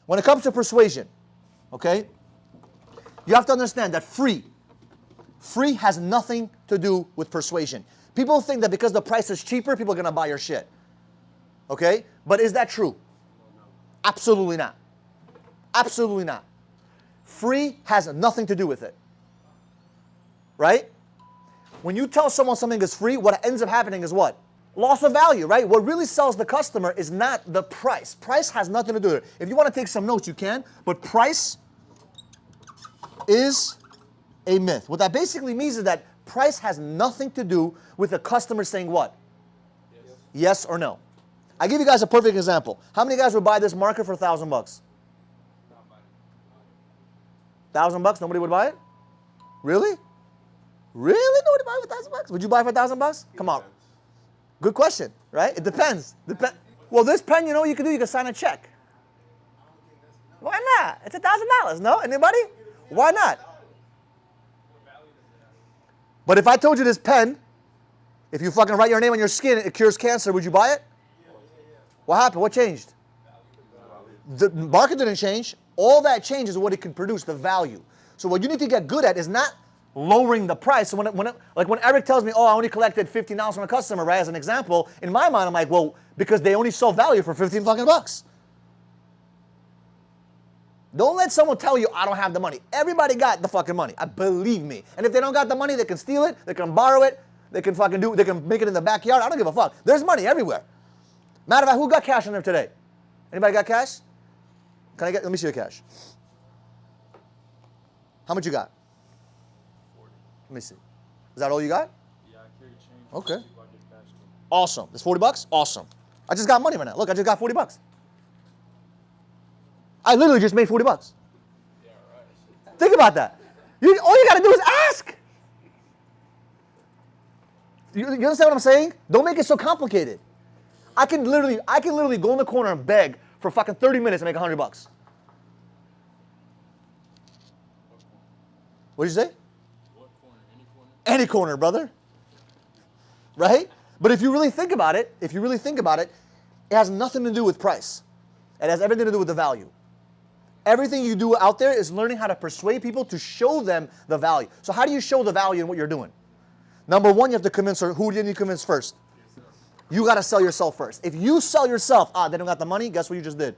When it comes to persuasion, okay, you have to understand that free has nothing to do with persuasion. People think that because the price is cheaper, people are going to buy your shit. Okay? But is that true? Absolutely not. Absolutely not. Free has nothing to do with it. Right? When you tell someone something is free, what ends up happening is what? Loss of value, right? What really sells the customer is not the price. Price has nothing to do with it. If you want to take some notes, you can. But price is a myth. What that basically means is that price has nothing to do with the customer saying what? Yes or no. I give you guys a perfect example. How many guys would buy this marker for $1,000? $1,000? Nobody would buy it? Really? Really? Nobody buy it for $1,000? Would you buy it for $1,000? Come on. Good question, right? It depends. Well, this pen, you know what you can do? You can sign a check. Why not? It's $1,000. No? Anybody? Why not? But if I told you this pen, if you fucking write your name on your skin, it cures cancer, would you buy it? What happened? What changed? The market didn't change. All that changes is what it can produce, the value. So what you need to get good at is not lowering the price. So when Eric tells me, oh, I only collected $15 from a customer, right, as an example, in my mind, I'm like, well, because they only sell value for 15 fucking bucks. Don't let someone tell you, I don't have the money. Everybody got the fucking money. Believe me. And if they don't got the money, they can steal it, they can borrow it, they can make it in the backyard. I don't give a fuck. There's money everywhere. Matter of fact, who got cash in there today? Anybody got cash? Let me see your cash. How much you got? 40. Let me see. Is that all you got? Yeah, I carry change. Okay. Awesome. It's $40? Awesome. I just got money right now. Look, I just got $40. I literally just made $40. Yeah, right. Think about that. All you got to do is ask. You understand what I'm saying? Don't make it so complicated. I can literally go in the corner and beg for fucking 30 minutes and make $100. What did you say? What corner? Any corner? Any corner, brother. Right? But if you really think about it, it has nothing to do with price. It has everything to do with the value. Everything you do out there is learning how to persuade people to show them the value. So how do you show the value in what you're doing? Number one, you have to convince her. Who do you need to convince first? You got to sell yourself first. If you sell yourself, they don't got the money, guess what you just did?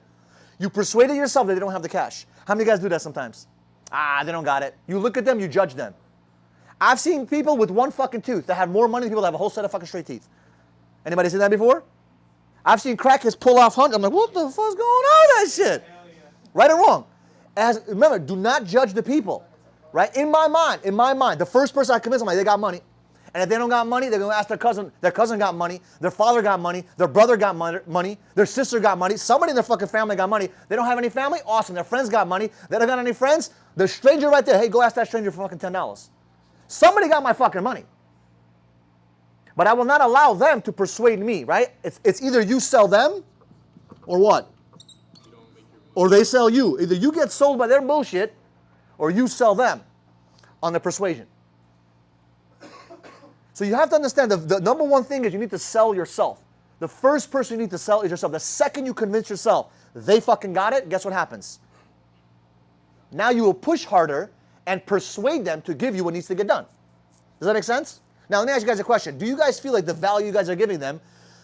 You persuaded yourself that they don't have the cash. How many guys do that sometimes? They don't got it. You look at them, you judge them. I've seen people with one fucking tooth that have more money than people that have a whole set of fucking straight teeth. Anybody seen that before? I've seen crackheads pull off $100. I'm like, what the fuck's going on with that shit? Right or wrong? Remember, do not judge the people. Right? In my mind, the first person I convince, I'm like, they got money. And if they don't got money, they're going to ask their cousin. Their cousin got money. Their father got money. Their brother got money. Their sister got money. Somebody in their fucking family got money. They don't have any family? Awesome. Their friends got money. They don't got any friends? The stranger right there, hey, go ask that stranger for fucking $10. Somebody got my fucking money. But I will not allow them to persuade me, right? It's either you sell them or what? Or they sell you. Either you get sold by their bullshit or you sell them on the persuasion. So you have to understand the number one thing is you need to sell yourself. The first person you need to sell is yourself. The second you convince yourself they fucking got it, guess what happens? Now you will push harder and persuade them to give you what needs to get done. Does that make sense? Now let me ask you guys a question. Do you guys feel like the value you guys are giving them,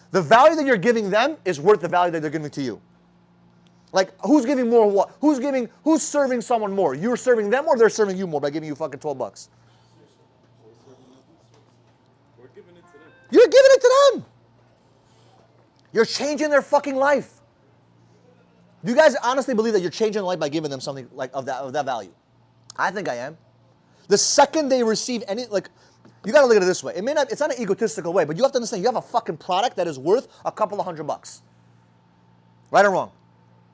the value that you're giving them is worth the value that they're giving to you? Like, who's giving more what? Who's serving someone more? You're serving them or they're serving you more by giving you fucking $12? You're giving it to them. You're changing their fucking life. Do you guys honestly believe that you're changing their life by giving them something like of that value? I think I am. The second they receive any, like, you got to look at it this way. It's not an egotistical way, but you have to understand you have a fucking product that is worth a couple of $100. Right or wrong?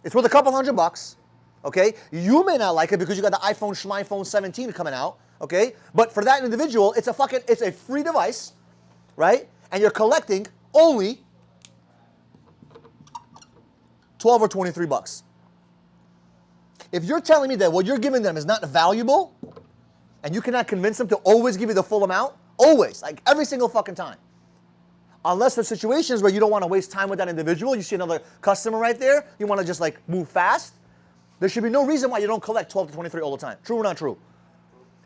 It's worth a couple $100. Okay? You may not like it because you got the iPhone 17 coming out. Okay? But for that individual, it's a free device. Right? And you're collecting only $12 or $23. If you're telling me that what you're giving them is not valuable, and you cannot convince them to always give you the full amount, always, like every single fucking time. Unless there's situations where you don't want to waste time with that individual, you see another customer right there, you want to just like move fast, There should be no reason why you don't collect 12 to 23 all the time. True or not true?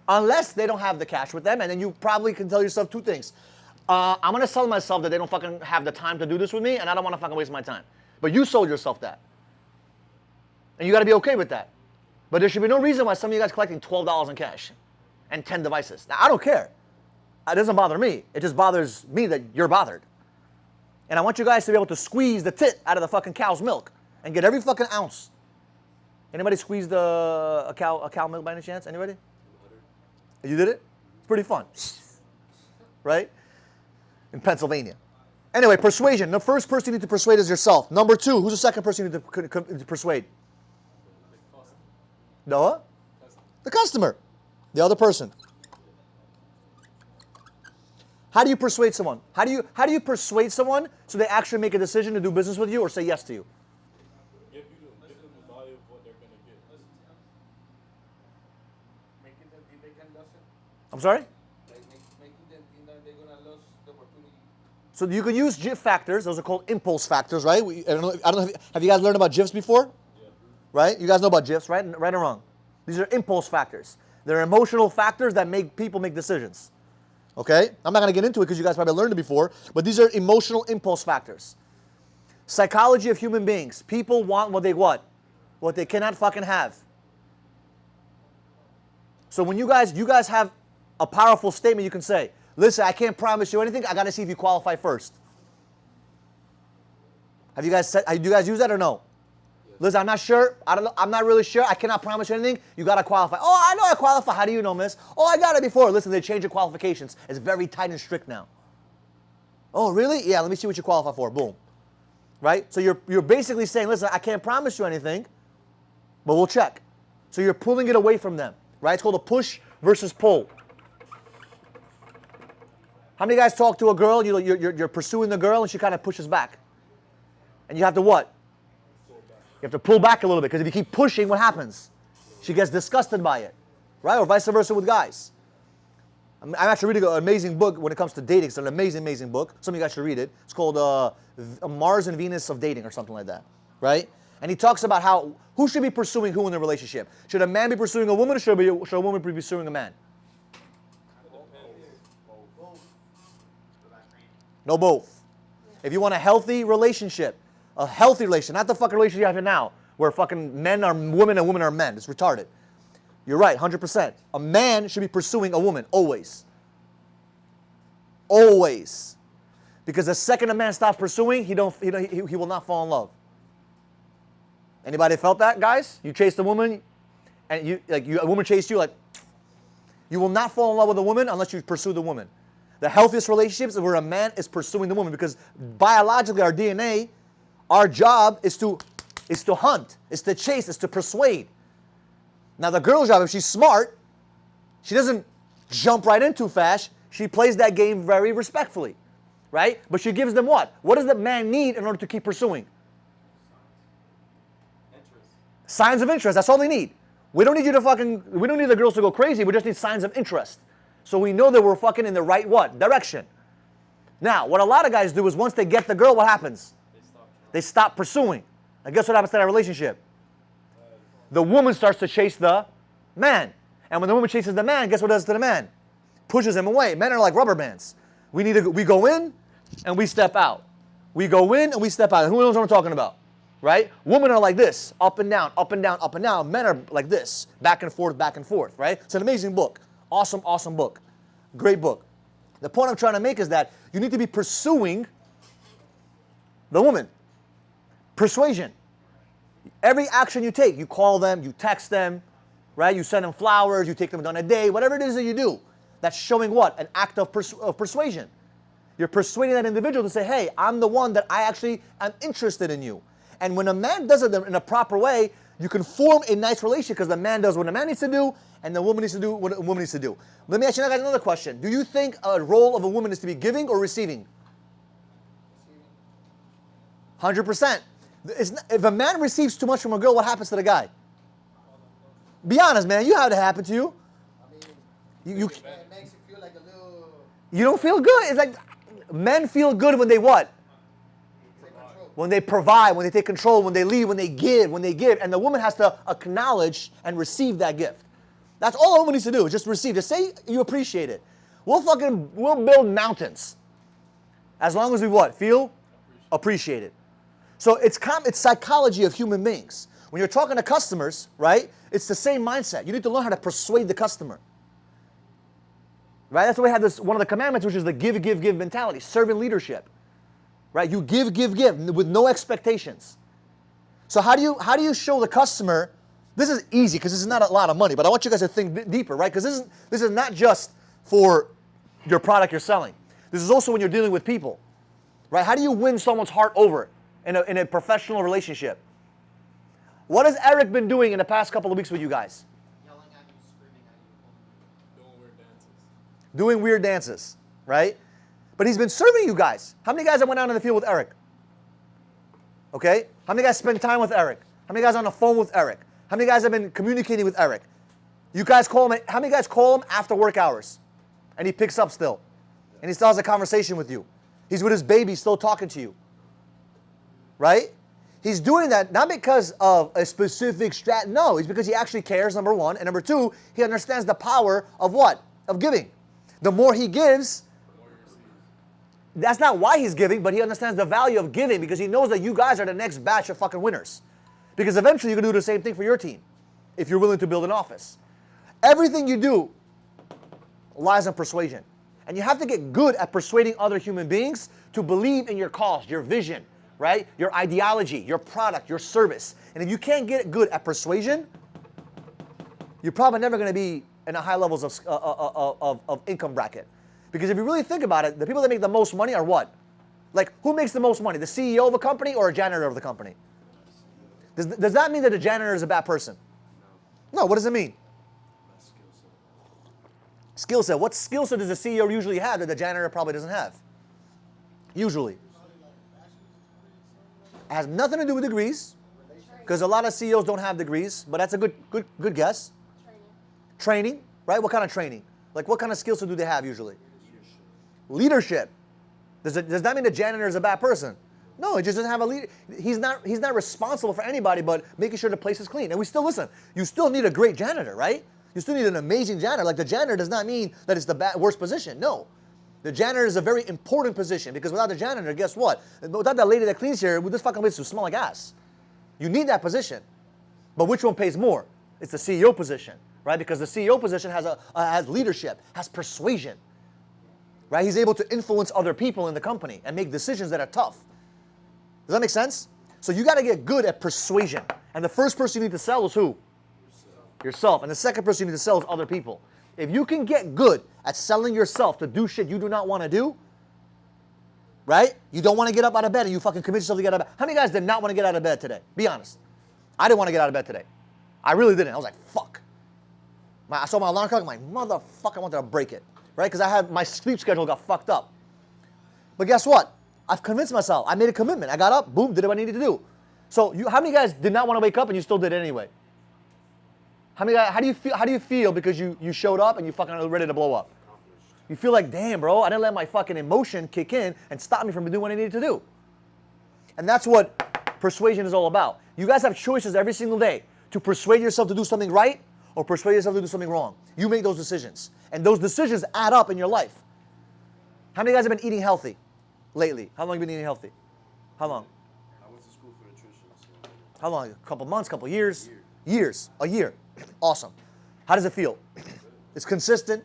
Unless they don't have the cash with them, and then you probably can tell yourself two things. I'm going to sell myself that they don't fucking have the time to do this with me, and I don't want to fucking waste my time. But you sold yourself that. And you got to be okay with that. But there should be no reason why some of you guys collecting $12 in cash and 10 devices. Now, I don't care. It doesn't bother me. It just bothers me that you're bothered. And I want you guys to be able to squeeze the tit out of the fucking cow's milk and get every fucking ounce. Anybody squeezed a cow milk by any chance? Anybody? You did it? It's pretty fun. Right? In Pennsylvania. Anyway, persuasion. The first person you need to persuade is yourself. Number two, who's the second person you need to persuade? Noah? The customer. The other person. How do you persuade someone? How do you persuade someone so they actually make a decision to do business with you or say yes to you? Give them the value of what they're going to get. Making them think they can lose it. I'm sorry? Like making them think that they're going to lose the opportunity. So you can use GIF factors. Those are called impulse factors, right? I don't know. Have you guys learned about GIFs before? Yeah. Right? You guys know about GIFs, right? Right or wrong? These are impulse factors. They're emotional factors that make people make decisions. Okay? I'm not going to get into it because you guys probably learned it before, but these are emotional impulse factors. Psychology of human beings. People want what they what? What they cannot fucking have. So when you guys have a powerful statement you can say, listen, I can't promise you anything. I got to see if you qualify first. Do you guys use that or no? Listen, I'm not sure. I don't know. I'm not really sure. I cannot promise you anything. You got to qualify. Oh, I know I qualify. How do you know, miss? Oh, I got it before. Listen, they changed the qualifications. It's very tight and strict now. Oh, really? Yeah, let me see what you qualify for. Boom. Right? So you're basically saying, listen, I can't promise you anything, but we'll check. So you're pulling it away from them. Right? It's called a push versus pull. How many guys talk to a girl, you're pursuing the girl, and she kind of pushes back? And you have to what? You have to pull back a little bit, because if you keep pushing, what happens? She gets disgusted by it, right? Or vice versa with guys. I'm actually reading an amazing book when it comes to dating. It's an amazing, amazing book. Some of you guys should read it. It's called Mars and Venus of Dating or something like that, right? And he talks about who should be pursuing who in the relationship. Should a man be pursuing a woman, or should a woman be pursuing a man? No, both. If you want a healthy relationship, not the fucking relationship you have now, where fucking men are women and women are men. It's retarded. You're right, 100%. A man should be pursuing a woman, always. Always. Because the second a man stops pursuing, he will not fall in love. Anybody felt that, guys? You chased a woman, and a woman chased you, you will not fall in love with a woman unless you pursue the woman. The healthiest relationships are where a man is pursuing the woman, because biologically, our DNA, our job is to hunt, is to chase, is to persuade. Now the girl's job, if she's smart, she doesn't jump right in too fast. She plays that game very respectfully, right? But she gives them what? What does the man need in order to keep pursuing? Interest. Signs of interest. That's all they need. We don't need the girls to go crazy. We just need signs of interest. So we know that we're fucking in the right what? Direction. Now, what a lot of guys do is once they get the girl, what happens? They stop pursuing. And guess what happens to that relationship? The woman starts to chase the man. And when the woman chases the man, guess what it does to the man? Pushes him away. Men are like rubber bands. We go in and we step out. We go in and we step out. And who knows what I'm talking about? Right? Women are like this, up and down, up and down, up and down. Men are like this, back and forth, right? It's an amazing book. Awesome, awesome book. Great book. The point I'm trying to make is that you need to be pursuing the woman. Persuasion. Every action you take, you call them, you text them, right? You send them flowers, you take them on a date, whatever it is that you do. That's showing what? An act of persuasion. You're persuading that individual to say, hey, I'm the one that I actually am interested in you. And when a man does it in a proper way, you can form a nice relationship because the man does what a man needs to do and the woman needs to do what a woman needs to do. Let me ask you guys another question. Do you think a role of a woman is to be giving or receiving? 100%. If a man receives too much from a girl, what happens to the guy? Be honest, man. You have it happen to you. I mean, it makes you feel like a little... You don't feel good. It's like men feel good when they what? Take control. when they provide, when they take control, when they lead, when they give, and the woman has to acknowledge and receive that gift. That's all a woman needs to do, is just receive. Just say you appreciate it. We'll build mountains. As long as we what? Feel appreciated. So it's psychology of human beings. When you're talking to customers, right, it's the same mindset. You need to learn how to persuade the customer. Right? That's why we have this, one of the commandments, which is the give, give, give mentality, servant leadership. Right? You give, give, give with no expectations. So how do you show the customer? This is easy because this is not a lot of money, but I want you guys to think deeper, right? Because this is not just for your product you're selling. This is also when you're dealing with people, right? How do you win someone's heart over in a professional relationship? What has Eric been doing in the past couple of weeks with you guys? Yelling at you, screaming at you. Doing weird dances. Doing weird dances, right? But he's been serving you guys. How many guys have went out in the field with Eric? Okay? How many guys spend time with Eric? How many guys are on the phone with Eric? How many guys have been communicating with Eric? You guys call him, how many guys call him after work hours? And he picks up still. And he still has a conversation with you. He's with his baby still talking to you. Right? He's doing that not because of a specific strat. No, it's because he actually cares, number one. And number two, he understands the power of what? Of giving. The more he gives, that's not why he's giving, but he understands the value of giving because he knows that you guys are the next batch of fucking winners. Because eventually you're going to do the same thing for your team if you're willing to build an office. Everything you do lies on persuasion. And you have to get good at persuading other human beings to believe in your cause, your vision, right? Your ideology, your product, your service. And if you can't get good at persuasion, you're probably never going to be in the high levels of income bracket. Because if you really think about it, the people that make the most money are what? Like, who makes the most money? The CEO of a company or a janitor of the company? Does that mean that the janitor is a bad person? No, what does it mean? Skill set. What skill set does the CEO usually have that the janitor probably doesn't have? Usually. It has nothing to do with degrees, because a lot of CEOs don't have degrees, but that's a good guess. Training, right? What kind of training? Like what kind of skill set do they have usually? Leadership. Does that mean the janitor is a bad person? No, he just doesn't have a leader. He's not responsible for anybody but making sure the place is clean. And we still, listen, you still need a great janitor, right? You still need an amazing janitor. Like the janitor does not mean that it's the worst position. No. The janitor is a very important position because without the janitor, guess what? Without that lady that cleans here, this fucking place will smell like ass. You need that position. But which one pays more? It's the CEO position, right? Because the CEO position has leadership, has persuasion, right? He's able to influence other people in the company and make decisions that are tough. Does that make sense? So you got to get good at persuasion. And the first person you need to sell is who? Yourself. And the second person you need to sell is other people. If you can get good at selling yourself to do shit you do not want to do, right? You don't want to get up out of bed and you fucking commit yourself to get out of bed. How many guys did not want to get out of bed today? Be honest. I didn't want to get out of bed today. I really didn't. I was like, fuck. I saw my alarm clock. I'm like, motherfucker, I wanted to break it. Right? Because I had my sleep schedule got fucked up. But guess what? I've convinced myself. I made a commitment. I got up, boom, did what I needed to do. So how many guys did not want to wake up and you still did it anyway? How many guys, how do you feel because you showed up and you fucking are ready to blow up? You feel like, damn, bro, I didn't let my fucking emotion kick in and stop me from doing what I needed to do. And that's what persuasion is all about. You guys have choices every single day to persuade yourself to do something right or persuade yourself to do something wrong. You make those decisions. And those decisions add up in your life. How many guys have been eating healthy lately? How long have you been eating healthy? How long? I went to school for nutrition. So. How long? A couple months, couple years? Years. A year. Awesome. How does it feel? It's consistent.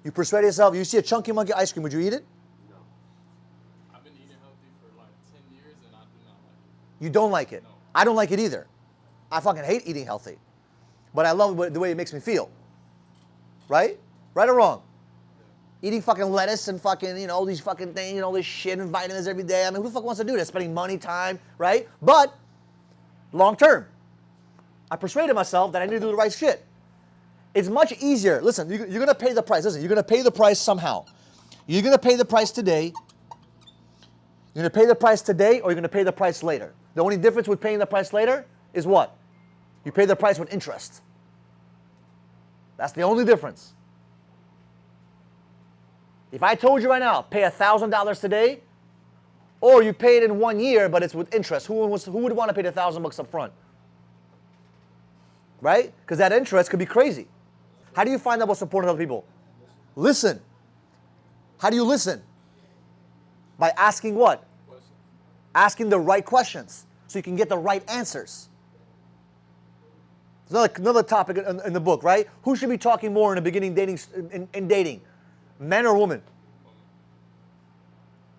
You persuade yourself. You see a Chunky Monkey ice cream, would you eat it? No. I've been eating healthy for like 10 years and I do not like it. You don't like it? No. I don't like it either. I fucking hate eating healthy. But I love the way it makes me feel. Right? Right or wrong? Eating fucking lettuce and fucking, all these fucking things, all this shit and vitamins every day. I mean, who the fuck wants to do that? Spending money, time, right? But, long term, I persuaded myself that I need to do the right shit. It's much easier. Listen, you're going to pay the price. Listen, you're going to pay the price somehow. You're going to pay the price today. You're going to pay the price today or you're going to pay the price later. The only difference with paying the price later is what? You pay the price with interest. That's the only difference. If I told you right now, pay $1,000 today, Or you pay it in 1 year, but it's with interest. Who would want to pay the $1,000 up front? Right? Because that interest could be crazy. How do you find out what's important to other people? Listen. How do you listen? By asking what? Asking the right questions so you can get the right answers. There's another topic in the book, right? Who should be talking more in the beginning dating, in dating? Men or women?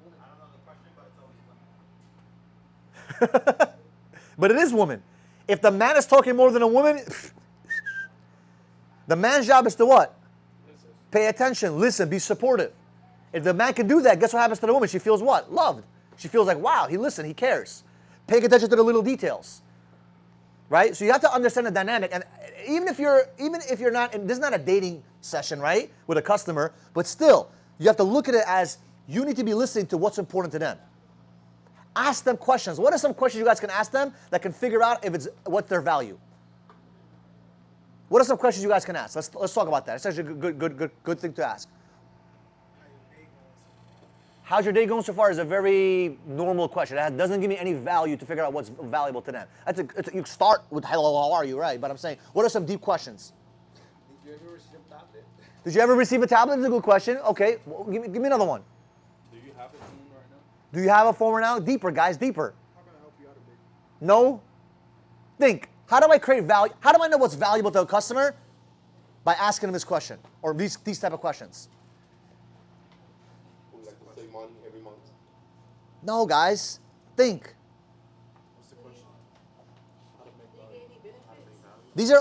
I don't know the question, but it's always women. But it is women. If the man is talking more than a woman, the man's job is to what? Listen. Pay attention, listen, be supportive. If the man can do that, guess what happens to the woman? She feels what? Loved. She feels like, wow, he listened, he cares. Paying attention to the little details. Right? So you have to understand the dynamic. And even if you're not, and this is not a dating session, right? With a customer, but still, you have to look at it as you need to be listening to what's important to them. Ask them questions. What are some questions you guys can ask them that can figure out if it's what's their value? What are some questions you guys can ask? Let's talk about that. It's actually a good thing to ask. How's your day going so far is a very normal question. That doesn't give me any value to figure out what's valuable to them. You start with hello, how are you, right? But I'm saying, what are some deep questions? Did you ever receive a tablet? Did you ever receive a tablet? That's a good question. Okay, well, give me another one. Do you have a phone right now? Do you have a phone right now? Deeper, guys, deeper. How can I help you out a bit? No? Think. How do I create value? How do I know what's valuable to a customer? By asking them this question, or these type of questions. Would like to save money every month. No, guys. Think. What's the question? How to make value. These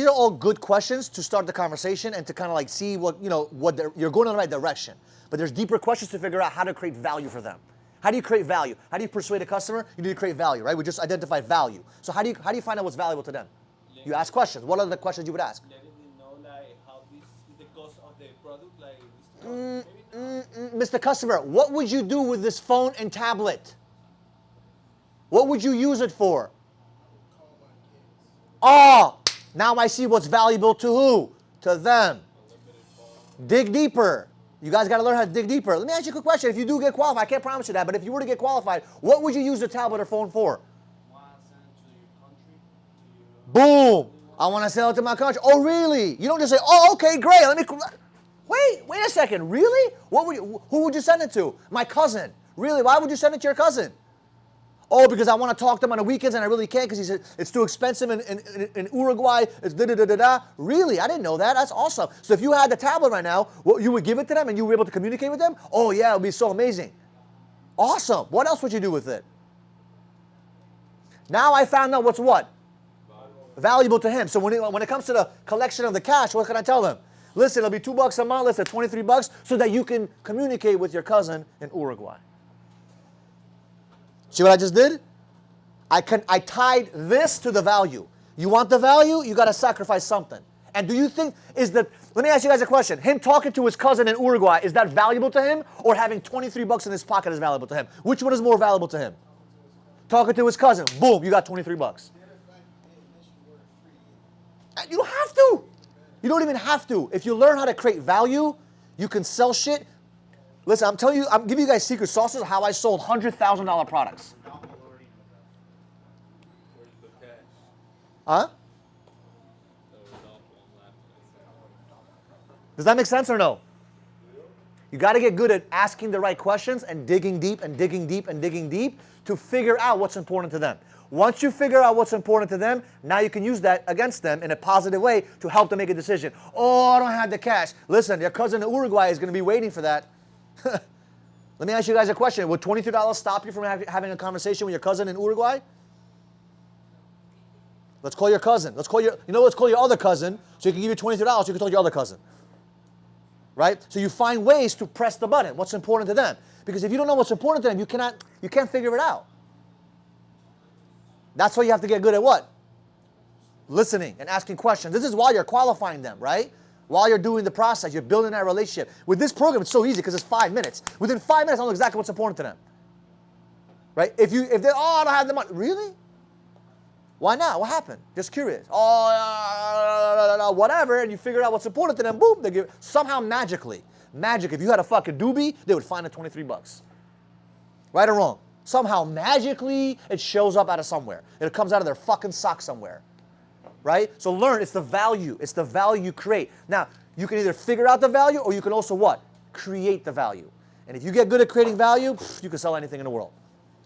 are all good questions to start the conversation and to kind of like see what you're going in the right direction. But there's deeper questions to figure out how to create value for them. How do you create value? How do you persuade a customer? You need to create value, right? We just identified value. So how do you find out what's valuable to them? You ask questions. What are the questions you would ask? Letting them know like how this is the cost of the product, like maybe Mr. Customer, what would you do with this phone and tablet? What would you use it for? Oh, now I see what's valuable to who? To them. Dig deeper. You guys got to learn how to dig deeper. Let me ask you a quick question. If you do get qualified, I can't promise you that, but if you were to get qualified, what would you use the tablet or phone for? Boom. I want to sell it to my country. Oh, really? You don't just say, oh, okay, great. Wait a second. Really? Who would you send it to? My cousin. Really? Why would you send it to your cousin? Oh, because I want to talk to him on the weekends and I really can't because he said it's too expensive in Uruguay. It's da-da-da-da-da. Really? I didn't know that. That's awesome. So if you had the tablet right now, you would give it to them and you were able to communicate with them? Oh, yeah, it would be so amazing. Awesome. What else would you do with it? Now I found out what's what? Valuable to him. So when it comes to the collection of the cash, what can I tell them? Listen, it'll be $2 a month. Listen, $23 so that you can communicate with your cousin in Uruguay. See what I just did? I tied this to the value. You want the value? You got to sacrifice something. And do you think let me ask you guys a question. Him talking to his cousin in Uruguay, is that valuable to him? Or having $23 in his pocket is valuable to him? Which one is more valuable to him? Talking to his cousin. Boom, you got $23. You don't have to. You don't even have to. If you learn how to create value, you can sell shit. Listen, I'm giving you guys secret sauces of how I sold $100,000 products. Where's the cash? Huh? That was awful. I'm laughing. Does that make sense or no? You got to get good at asking the right questions and digging deep and digging deep and digging deep to figure out what's important to them. Once you figure out what's important to them, now you can use that against them in a positive way to help them make a decision. Oh, I don't have the cash. Listen, your cousin in Uruguay is going to be waiting for that. Let me ask you guys a question. Would $23 stop you from having a conversation with your cousin in Uruguay? Let's call your cousin. Let's call your other cousin so he can give you $23 so you can talk to your other cousin. Right? So you find ways to press the button. What's important to them? Because if you don't know what's important to them, you can't figure it out. That's why you have to get good at what? Listening and asking questions. This is why you're qualifying them, right? While you're doing the process, you're building that relationship. With this program, it's so easy because it's 5 minutes. Within 5 minutes, I know exactly what's important to them. Right? If they, I don't have the money. Really? Why not? What happened? Just curious. Oh, whatever, and you figure out what's important to them. Boom, they give somehow magically. Magic. If you had a fucking doobie, they would find the $23. Right or wrong? Somehow, magically, it shows up out of somewhere. It comes out of their fucking sock somewhere. Right? So learn, it's the value. It's the value you create. Now, you can either figure out the value or you can also what? Create the value. And if you get good at creating value, you can sell anything in the world.